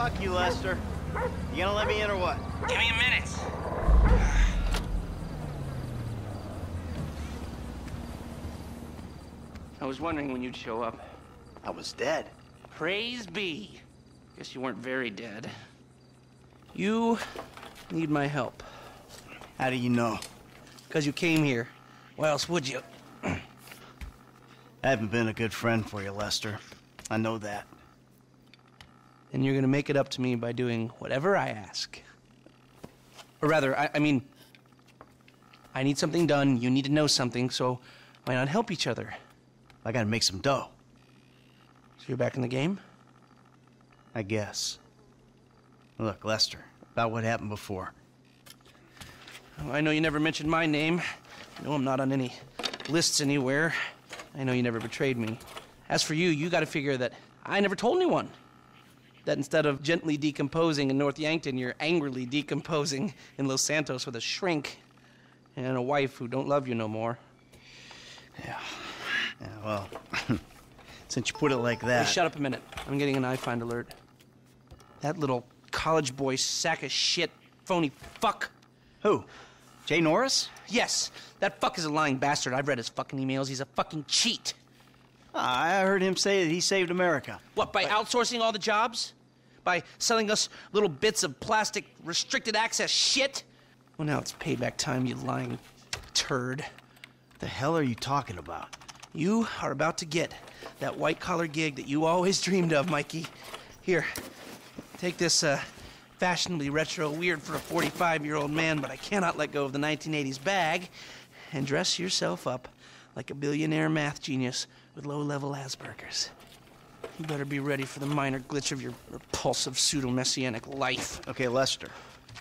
Fuck you, Lester. You gonna let me in or what? Give me a minute. I was wondering when you'd show up. I was dead. Praise be. Guess you weren't very dead. You need my help. How do you know? Because you came here. Why else would you? I haven't been a good friend for you, Lester. I know that. And you're gonna make it up to me by doing whatever I ask. Or rather, I mean, I need something done, you need to know something, so why not help each other? I gotta make some dough. So you're back in the game? I guess. Look, Lester, about what happened before. Well, I know you never mentioned my name. I know I'm not on any lists anywhere. I know you never betrayed me. As for you, you gotta figure that I never told anyone. That instead of gently decomposing in North Yankton, you're angrily decomposing in Los Santos with a shrink and a wife who don't love you no more. Yeah, well, since you put it like that... Hey, shut up a minute. I'm getting an iFind alert. That little college boy sack of shit, phony fuck. Who? Jay Norris? Yes, that fuck is a lying bastard. I've read his fucking emails. He's a fucking cheat. I heard him say that he saved America. What, by outsourcing all the jobs? By selling us little bits of plastic restricted access shit? Well, now it's payback time, you lying turd. The hell are you talking about? You are about to get that white-collar gig that you always dreamed of, Mikey. Here, take this fashionably retro weird for a 45-year-old man, but I cannot let go of the 1980s bag, and dress yourself up like a billionaire math genius with low-level Asperger's. You better be ready for the minor glitch of your repulsive pseudo-messianic life. Okay, Lester.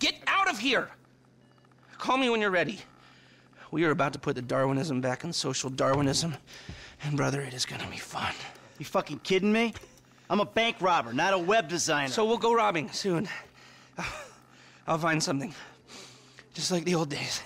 Get out of here! Call me when you're ready. We are about to put the Darwinism back in social Darwinism, and brother, it is gonna be fun. You fucking kidding me? I'm a bank robber, not a web designer. So we'll go robbing soon. I'll find something. Just like the old days.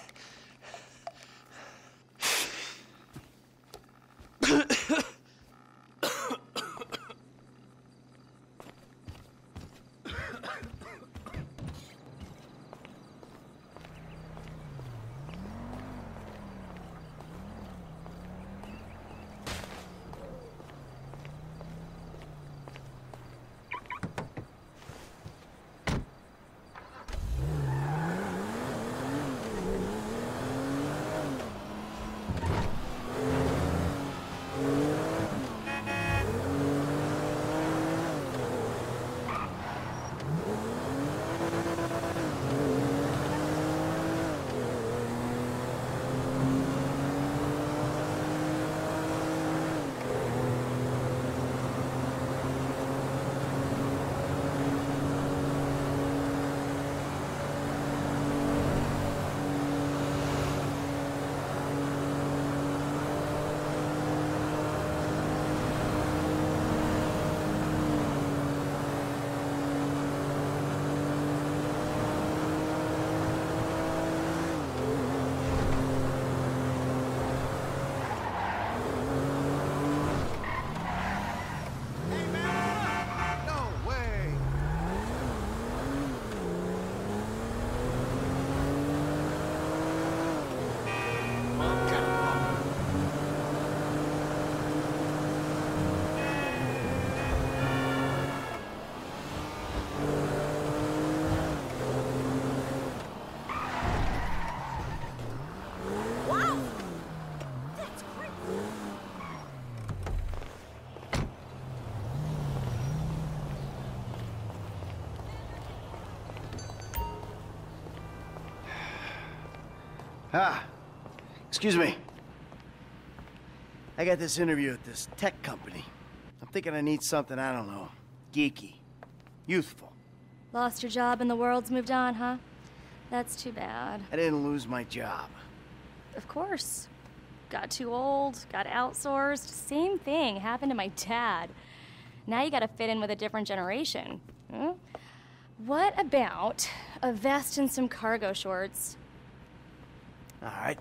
Excuse me. I got this interview at this tech company. I'm thinking I need something, I don't know, geeky, youthful. Lost your job and the world's moved on, huh? That's too bad. I didn't lose my job. Of course. Got too old, got outsourced. Same thing happened to my dad. Now you gotta fit in with a different generation. Hmm? What about a vest and some cargo shorts? All right.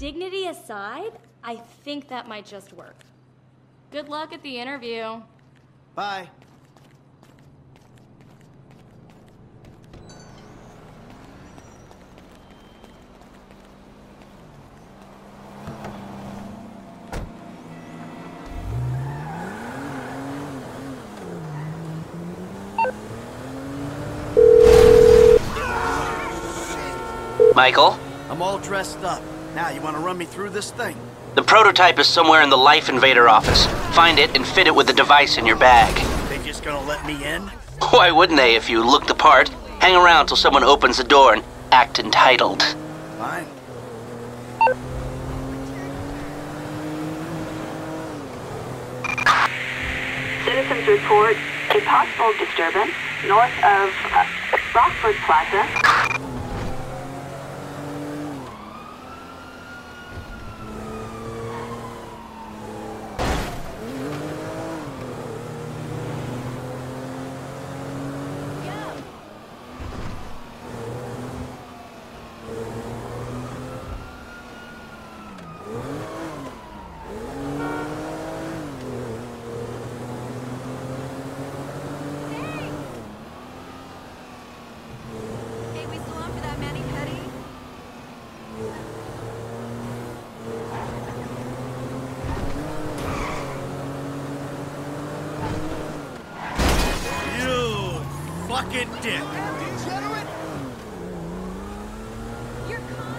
Dignity aside, I think that might just work. Good luck at the interview. Bye. Michael? I'm all dressed up. Now, you want to run me through this thing? The prototype is somewhere in the Life Invader office. Find it and fit it with the device in your bag. They just gonna let me in? Why wouldn't they if you look the part? Hang around till someone opens the door and act entitled. Fine. Citizens report a possible disturbance north of Rockford Plaza. Hey, we still on for that Manny Petty? You fucking dick. You're con-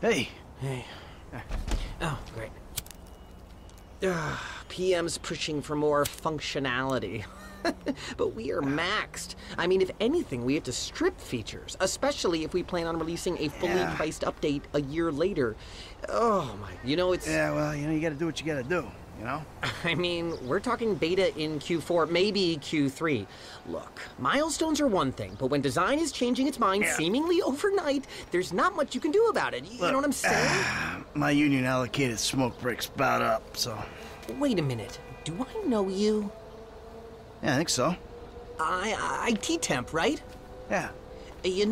Hey. Hey. Oh, great. PM's pushing for more functionality. But we are maxed. I mean, if anything, we have to strip features, especially if we plan on releasing a fully priced update a year later. Oh my, it's... Yeah, well, you gotta do what you gotta do, you know? I mean, we're talking beta in Q4, maybe Q3. Look, milestones are one thing, but when design is changing its mind seemingly overnight, there's not much you can do about it. You know what I'm saying? My union allocated smoke break's about up, so... Wait a minute. Do I know you? Yeah, I think so. IT temp, right? Yeah. You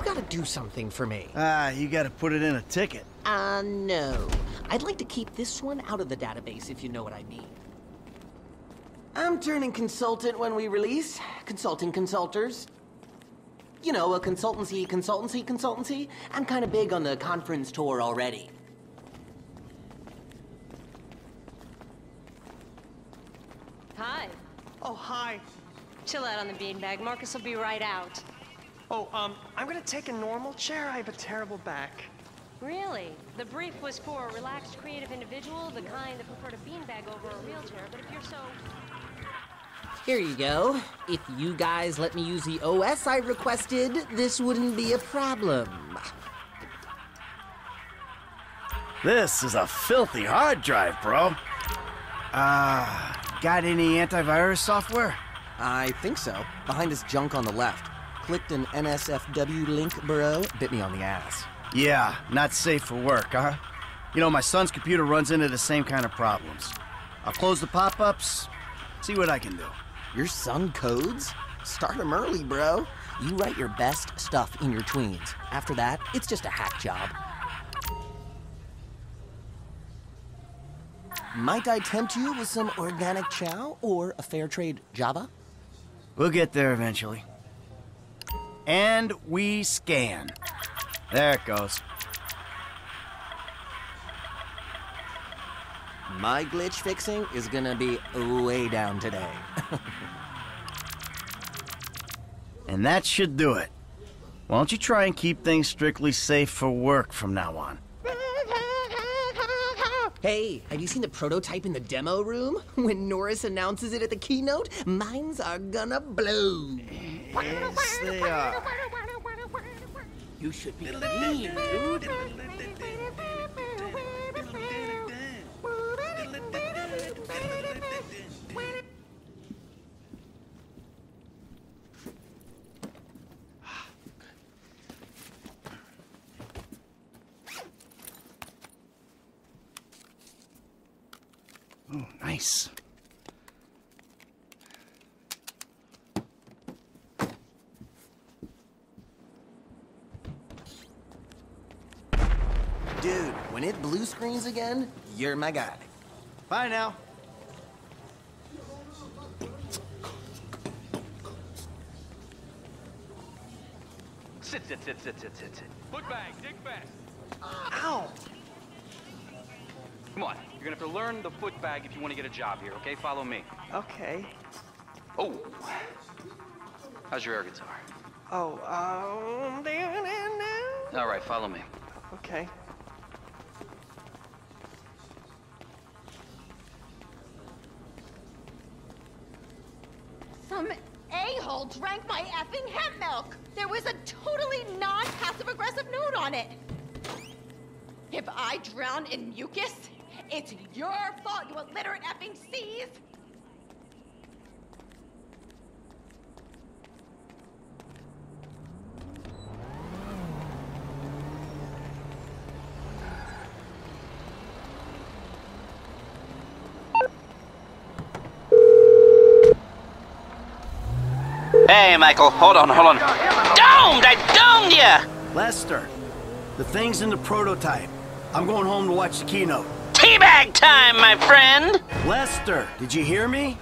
gotta do something for me. You gotta put it in a ticket. No. I'd like to keep this one out of the database, if you know what I mean. I'm turning consultant when we release. Consulting consulters. You know, a consultancy. I'm kind of big on the conference tour already. Hi. Oh, hi. Chill out on the beanbag. Marcus will be right out. Oh, I'm gonna take a normal chair. I have a terrible back. Really? The brief was for a relaxed, creative individual, the kind that preferred a beanbag over a wheelchair, but if you're so... Here you go. If you guys let me use the OS I requested, this wouldn't be a problem. This is a filthy hard drive, bro. Got any antivirus software? I think so. Behind this junk on the left. Clicked an NSFW link, bro. Bit me on the ass. Yeah, not safe for work, huh? My son's computer runs into the same kind of problems. I'll close the pop-ups, see what I can do. Your son codes? Start him early, bro. You write your best stuff in your tweens. After that, it's just a hack job. Might I tempt you with some organic chow or a fair trade Java? We'll get there eventually. And we scan. There it goes. My glitch fixing is gonna be way down today. And that should do it. Why don't you try and keep things strictly safe for work from now on? Hey, have you seen the prototype in the demo room? When Norris announces it at the keynote, minds are gonna blow. Yes, they are. You should be mean, dude. Oh, nice. Dude, when it blue screens again, you're my guy. Bye now. Sit. Foot bang, dig fast. Ow! Come on, you're gonna have to learn the foot bag if you want to get a job here, okay? Follow me. Okay. Oh. How's your air guitar? Oh, All right, follow me. okay. Some a-hole drank my effing hemp milk. There was a totally non-passive-aggressive note on it. If I drown in mucus, it's your fault, you illiterate effing C's. Hey, Michael, hold on. Domed! I domed ya! Lester, the thing's in the prototype. I'm going home to watch the keynote. Teabag time, my friend! Lester, did you hear me?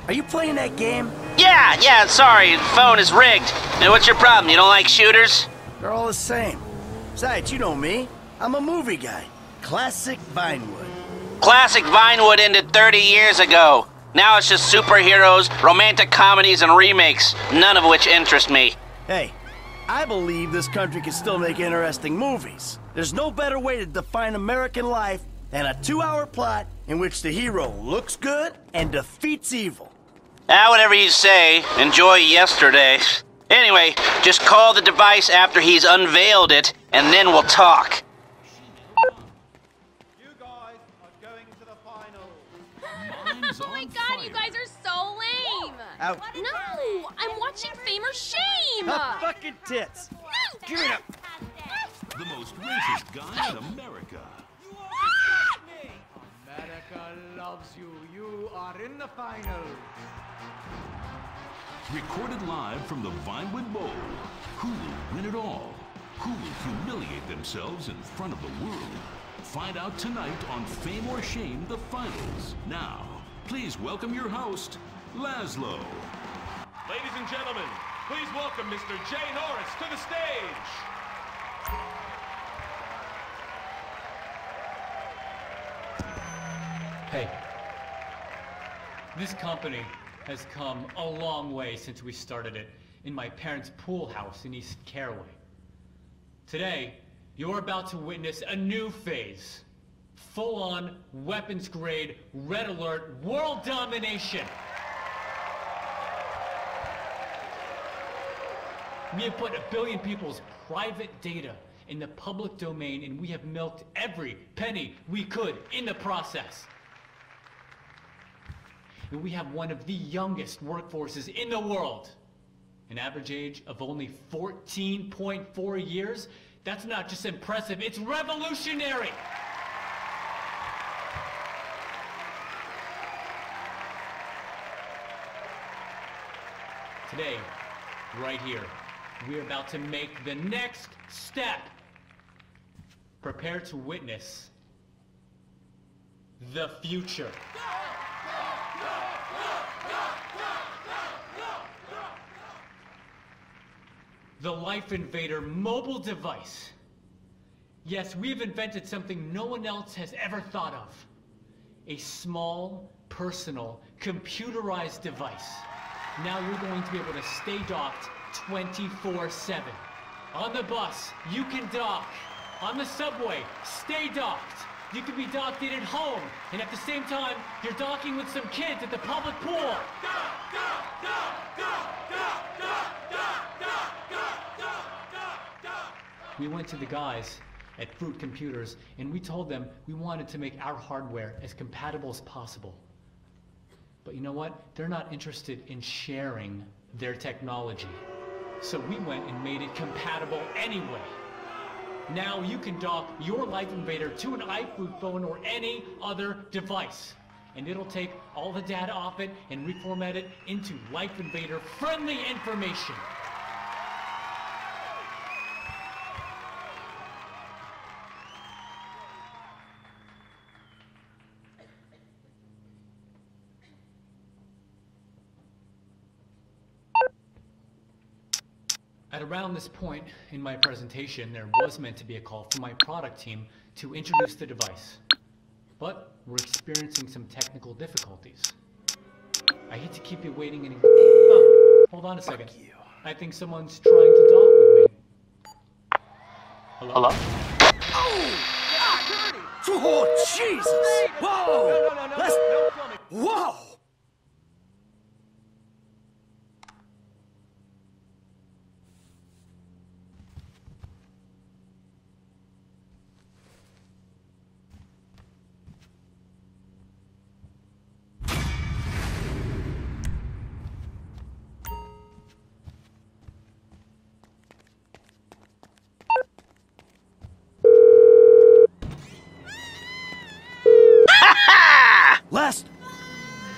Are you playing that game? Yeah, sorry, the phone is rigged. Hey, what's your problem? You don't like shooters? They're all the same. Besides, you know me. I'm a movie guy. Classic Vinewood. Classic Vinewood ended 30 years ago. Now it's just superheroes, romantic comedies, and remakes, none of which interest me. Hey, I believe this country can still make interesting movies. There's no better way to define American life than a 2-hour plot in which the hero looks good and defeats evil. Whatever you say. Enjoy yesterday. Anyway, just call the device after he's unveiled it, and then we'll talk. You guys are going to the final. Oh my god, you guys are so lame! Out. No! I'm watching Fame or Shame! Her fucking tits. No! Give it up. The most racist guy in America. America loves you. You are in the final. Recorded live from the Vinewood Bowl. Who will win it all? Who will humiliate themselves in front of the world? Find out tonight on Fame or Shame, the finals. Now, please welcome your host, Laszlo. Ladies and gentlemen, please welcome Mr. Jay Norris to the stage. Hey, this company has come a long way since we started it in my parents' pool house in East Caraway. Today, you're about to witness a new phase. Full-on, weapons-grade, red alert, world domination. We have put 1 billion people's private data in the public domain, and we have milked every penny we could in the process. And we have one of the youngest workforces in the world. An average age of only 14.4 years. That's not just impressive, it's revolutionary! Today, right here, we're about to make the next step. Prepare to witness the future. The Life Invader mobile device. Yes, we've invented something no one else has ever thought of. A small, personal, computerized device. Now you're going to be able to stay docked 24/7. On the bus, you can dock. On the subway, stay docked. You can be docked in at home, and at the same time, you're docking with some kids at the public pool. We went to the guys at Fruit Computers, and we told them we wanted to make our hardware as compatible as possible. But you know what? They're not interested in sharing their technology. So we went and made it compatible anyway. Now you can dock your Life Invader to an iFruit phone or any other device. And it'll take all the data off it and reformat it into Life Invader friendly information. At around this point in my presentation, there was meant to be a call from my product team to introduce the device. But we're experiencing some technical difficulties. I hate to keep you waiting any... Oh, hold on a second. I think someone's trying to talk with me. Hello? Oh, Jesus! Whoa! No. Whoa! Lester,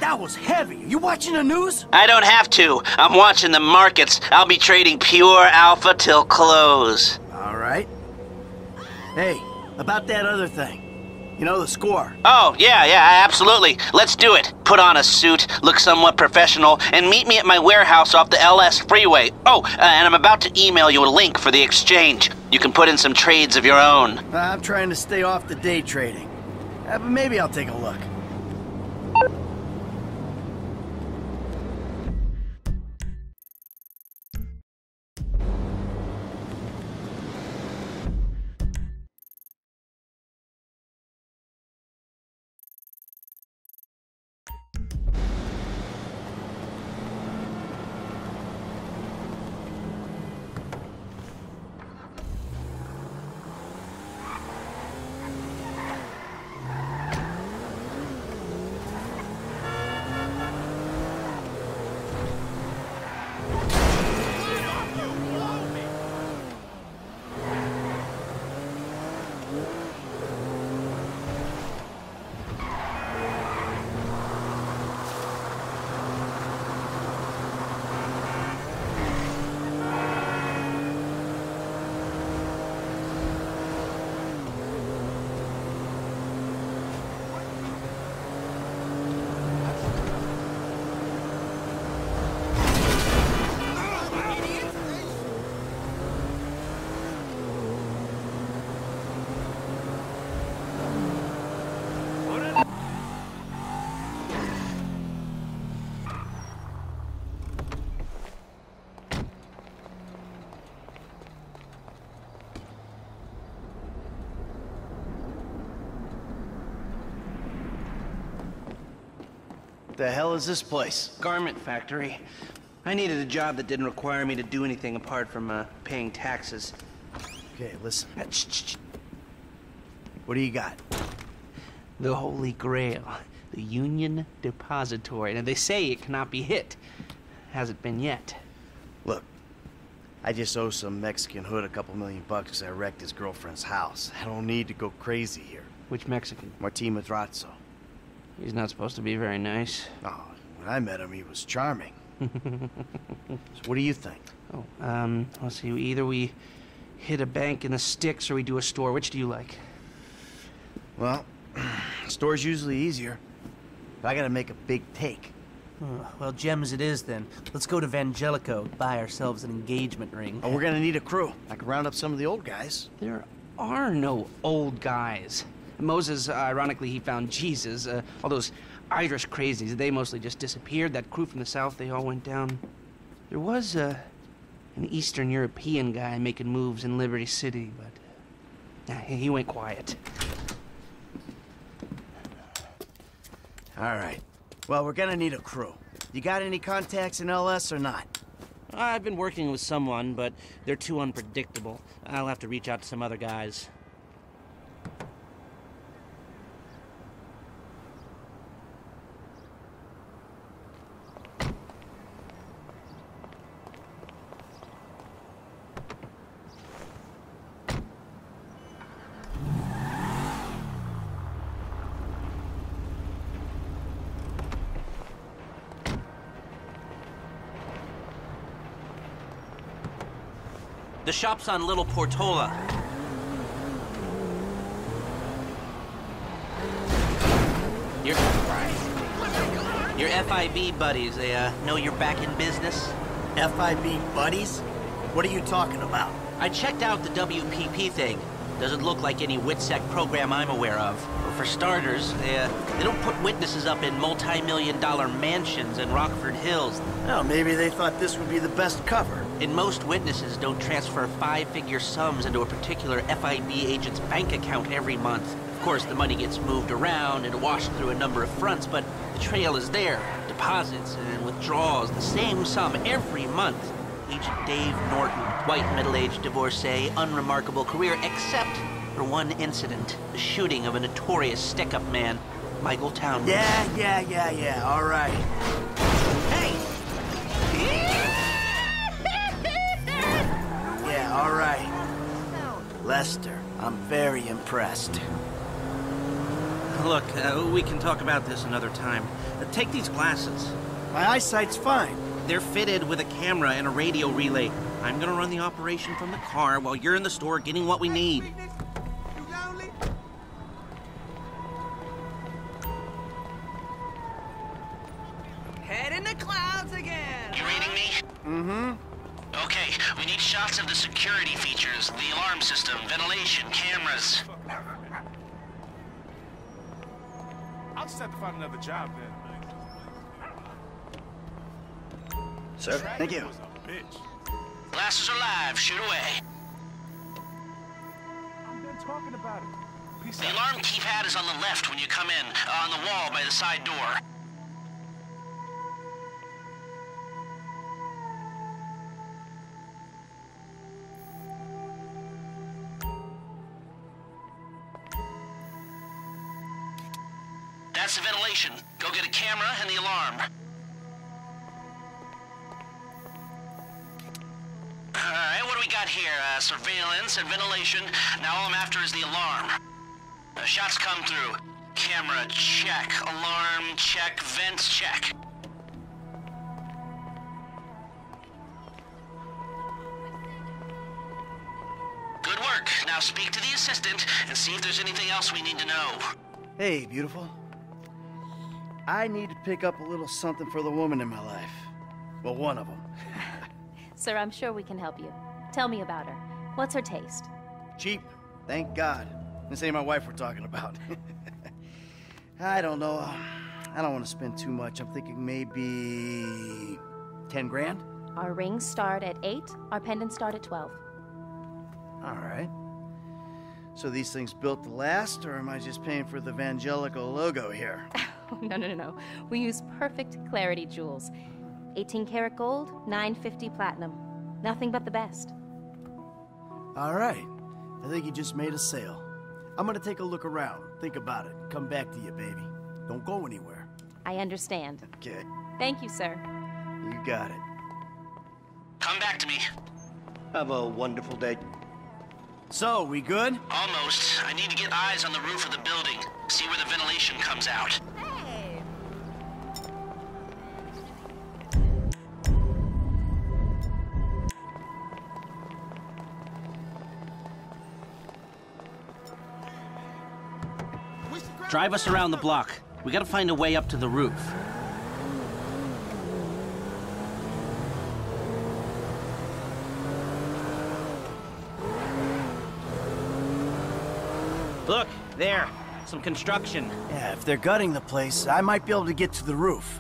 that was heavy. You watching the news? I don't have to. I'm watching the markets. I'll be trading pure alpha till close. All right. Hey, about that other thing. You know, the score. Oh, yeah, absolutely. Let's do it. Put on a suit, look somewhat professional, and meet me at my warehouse off the LS freeway. Oh, and I'm about to email you a link for the exchange. You can put in some trades of your own. I'm trying to stay off the day trading. But maybe I'll take a look. The hell is this place? Garment factory. I needed a job that didn't require me to do anything apart from paying taxes. Okay, listen. What do you got? The Holy Grail. The Union Depository. Now, they say it cannot be hit. Hasn't been yet. Look, I just owe some Mexican hood a couple $1 million because I wrecked his girlfriend's house. I don't need to go crazy here. Which Mexican? Martin Madrazo. He's not supposed to be very nice. Oh, when I met him, he was charming. So what do you think? Oh, let's see. Either we hit a bank in the sticks or we do a store. Which do you like? Well, Store's usually easier. But I gotta make a big take. Well, gems it is then. Let's go to Vangelico, buy ourselves an engagement ring. Oh, we're gonna need a crew. I can round up some of the old guys. There are no old guys. Moses, ironically, he found Jesus. All those Irish crazies, they mostly just disappeared. That crew from the south, they all went down. There was an Eastern European guy making moves in Liberty City, but he went quiet. All right. Well, we're gonna need a crew. You got any contacts in LS or not? I've been working with someone, but they're too unpredictable. I'll have to reach out to some other guys. The shop's on Little Portola. Your FIB buddies, they know you're back in business? FIB buddies? What are you talking about? I checked out the WPP thing. Doesn't look like any WITSEC program I'm aware of. For starters, they don't put witnesses up in multi-million-dollar mansions in Rockford Hills. Well, maybe they thought this would be the best cover. And most witnesses don't transfer five-figure sums into a particular FIB agent's bank account every month. Of course, the money gets moved around and washed through a number of fronts, but the trail is there. Deposits and withdrawals, the same sum every month. Agent Dave Norton, white middle-aged divorcee, unremarkable career, except for one incident, the shooting of a notorious stick-up man, Michael Townley. Yeah, all right. Hey! Yeah, all right. Lester, I'm very impressed. Look, we can talk about this another time. Take these glasses. My eyesight's fine. They're fitted with a camera and a radio relay. I'm gonna run the operation from the car while you're in the store getting what we need. Head in the clouds again. You reading me? Mm-hmm. Okay, we need shots of the security features, the alarm system, ventilation, cameras. I'll just have to find another job then. Sir, thank you. Glasses are live. Shoot away. I'm done talking about it. Peace The out. alarm keypad is on the left when you come in, on the wall by the side door. That's the ventilation. Go get a camera and the alarm. Alright, what do we got here? Surveillance and ventilation. Now all I'm after is the alarm. Shots come through. Camera, check. Alarm, check. Vents, check. Good work. Now speak to the assistant and see if there's anything else we need to know. Hey, beautiful. I need to pick up a little something for the woman in my life. Well, one of them. Sir, I'm sure we can help you. Tell me about her. What's her taste? Cheap, thank God. This ain't my wife we're talking about. I don't know. I don't want to spend too much. I'm thinking maybe 10 grand? Our rings start at 8, our pendants start at 12. All right. So these things built to last, or am I just paying for the Vangelico logo here? No. We use perfect clarity jewels. 18 karat gold, 950 platinum. Nothing but the best. All right. I think you just made a sale. I'm gonna take a look around, think about it, come back to you, baby. Don't go anywhere. I understand. Okay. Thank you, sir. You got it. Come back to me. Have a wonderful day. So, we good? Almost. I need to get eyes on the roof of the building. See where the ventilation comes out. Hey. Wish the Drive us around the block. We gotta find a way up to the roof. Look, there. Some construction. Yeah, if they're gutting the place, I might be able to get to the roof.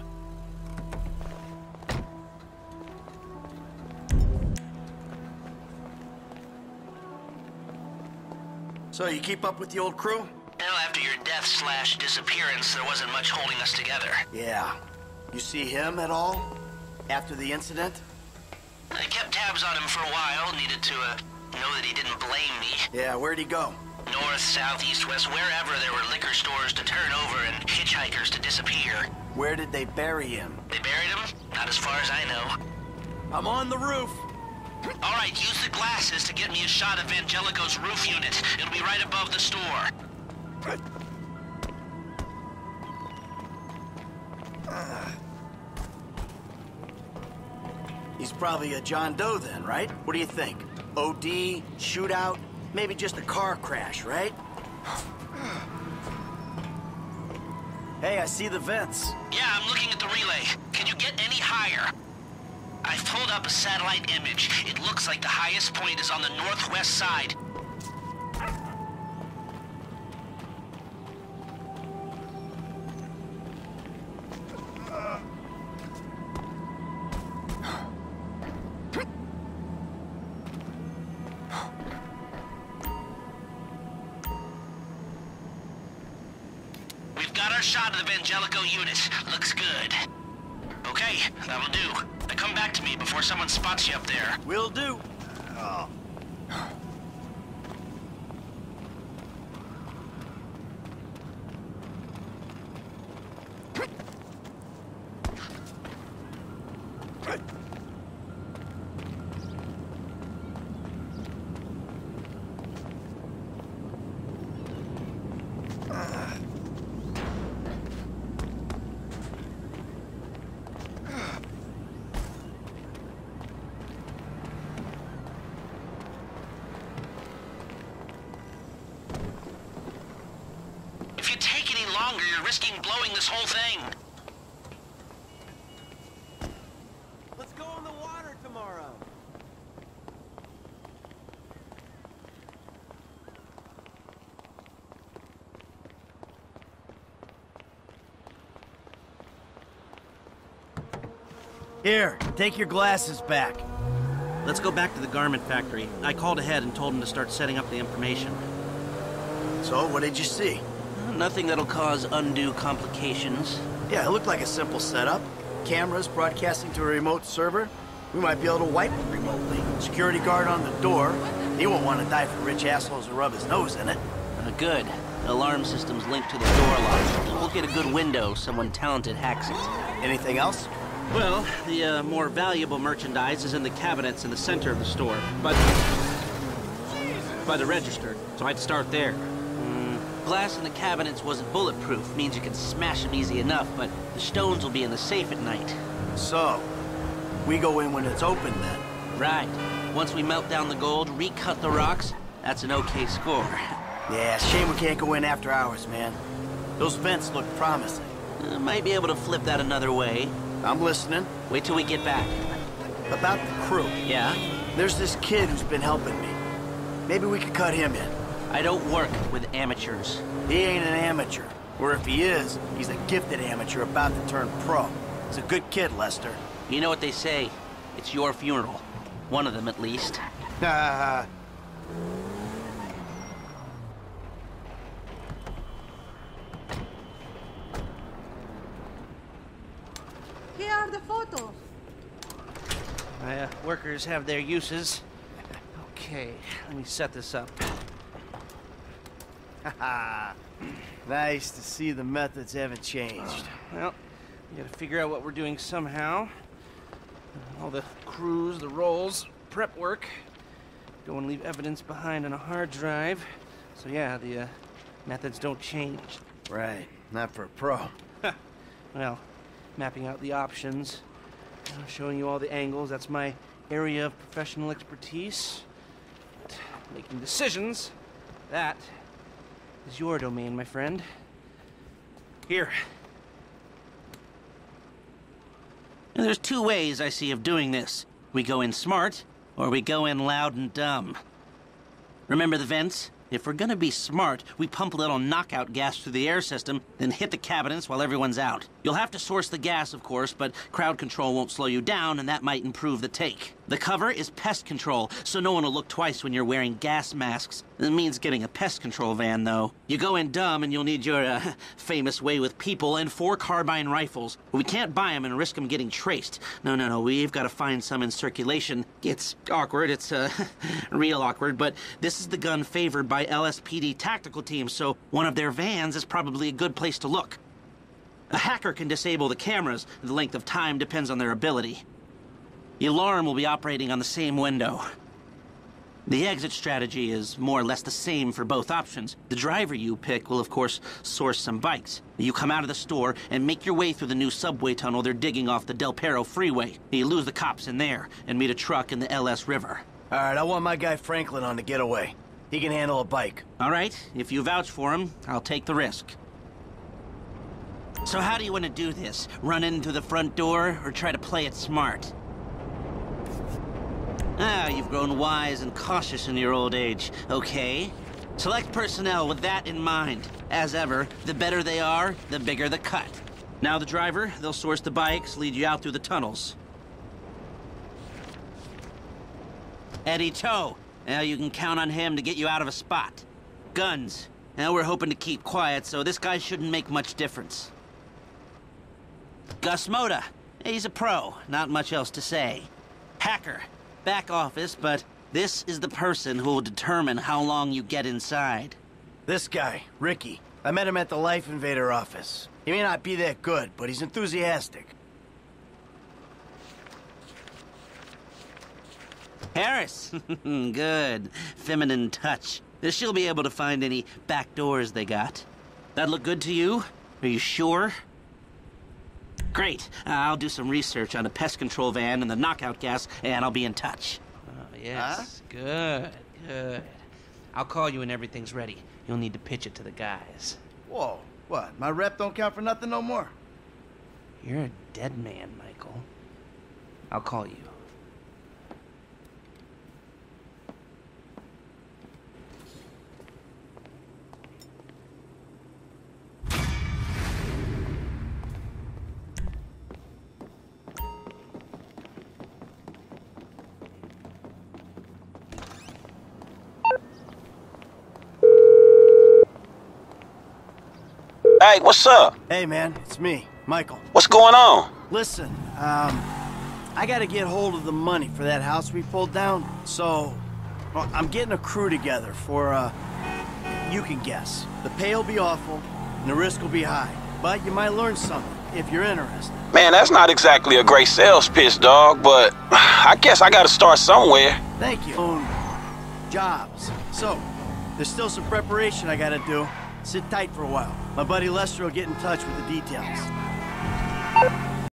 So, you keep up with the old crew? Well, after your death/disappearance, there wasn't much holding us together. Yeah. You see him at all? After the incident? I kept tabs on him for a while, needed to, know that he didn't blame me. Yeah, where'd he go? North, south, east, west, wherever there were liquor stores to turn over and hitchhikers to disappear. Where did they bury him? They buried him? Not as far as I know. I'm on the roof. All right, use the glasses to get me a shot of Angelico's roof unit. It'll be right above the store. He's probably a John Doe then, right? What do you think? OD, shootout, maybe just a car crash, right? Hey, I see the vents. Yeah, I'm looking at the relay. Can you get any higher? I've pulled up a satellite image. It looks like the highest point is on the northwest side. We've got our shot of the Angelico unit. Looks good. Okay, that'll do. Now come back to me before someone spots you up there. Will do. If you take any longer, you're risking blowing this whole thing. Let's go in the water tomorrow. Here, take your glasses back. Let's go back to the garment factory. I called ahead and told him to start setting up the information. So, what did you see? Nothing that'll cause undue complications. Yeah, it looked like a simple setup. Cameras broadcasting to a remote server. We might be able to wipe it remotely. Security guard on the door. He won't want to die for rich assholes to rub his nose in it. Good. The alarm system's linked to the door lock. We'll get a good window. Someone talented hacks it. Anything else? Well, the more valuable merchandise is in the cabinets in the center of the store, by the register, so I'd start there. Glass in the cabinets wasn't bulletproof, means you can smash them easy enough, but the stones will be in the safe at night. So, we go in when it's open then? Right. Once we melt down the gold, recut the rocks, that's an okay score. Yeah, shame we can't go in after hours, man. Those vents look promising. Might be able to flip that another way. I'm listening. Wait till we get back. About the crew. Yeah? There's this kid who's been helping me. Maybe we could cut him in. I don't work with amateurs. He ain't an amateur. Or if he is, he's a gifted amateur about to turn pro. He's a good kid, Lester. You know what they say. It's your funeral. One of them, at least. Here are the photos. My workers have their uses. Okay, let me set this up. Nice to see the methods haven't changed. Well, we gotta figure out what we're doing somehow. All the crews, the rolls, prep work. Go and leave evidence behind on a hard drive. So yeah, the methods don't change. Right, not for a pro. Well, mapping out the options, showing you all the angles, that's my area of professional expertise. But making decisions, that is your domain, my friend. Here. And there's two ways I see of doing this. We go in smart, or we go in loud and dumb. Remember the vents? If we're gonna be smart, we pump a little knockout gas through the air system, then hit the cabinets while everyone's out. You'll have to source the gas, of course, but crowd control won't slow you down, and that might improve the take. The cover is pest control, so no one will look twice when you're wearing gas masks. It means getting a pest control van, though. You go in dumb, and you'll need your, famous way with people and 4 carbine rifles. We can't buy them and risk them getting traced. No, we've got to find some in circulation. It's awkward, it's, real awkward, but this is the gun favored by LSPD tactical teams, so one of their vans is probably a good place to look. A hacker can disable the cameras. The length of time depends on their ability. The alarm will be operating on the same window. The exit strategy is more or less the same for both options. The driver you pick will, of course, source some bikes. You come out of the store and make your way through the new subway tunnel they're digging off the Del Perro freeway. You lose the cops in there and meet a truck in the LS River. All right, I want my guy Franklin on the getaway. He can handle a bike. All right, if you vouch for him, I'll take the risk. So how do you want to do this? Run in through the front door or try to play it smart? Ah, you've grown wise and cautious in your old age. Okay. Select personnel with that in mind. As ever, the better they are, the bigger the cut. Now the driver, they'll source the bikes, lead you out through the tunnels. Eddie Toh. Now you can count on him to get you out of a spot. Guns. Now we're hoping to keep quiet, so this guy shouldn't make much difference. Gus Moda. He's a pro. Not much else to say. Hacker. Back office, but this is the person who will determine how long you get inside. This guy, Ricky. I met him at the Life Invader office. He may not be that good, but he's enthusiastic. Harris. Good. Feminine touch. She'll be able to find any back doors they got. That look good to you? Are you sure? Great. I'll do some research on a pest control van and the knockout gas, and I'll be in touch. Oh, yes. Good. I'll call you when everything's ready. You'll need to pitch it to the guys. Whoa. What? My rep don't count for nothing no more? You're a dead man, Michael. I'll call you. Hey, what's up? Hey, man, it's me, Michael. What's going on? Listen, I gotta get hold of the money for that house we pulled down, so well, I'm getting a crew together for, you can guess. The pay will be awful, and the risk will be high, but you might learn something if you're interested. Man, that's not exactly a great sales pitch, dog, but I guess I gotta start somewhere. Thank you. Jobs. So, there's still some preparation I gotta do. Sit tight for a while. My buddy Lester will get in touch with the details.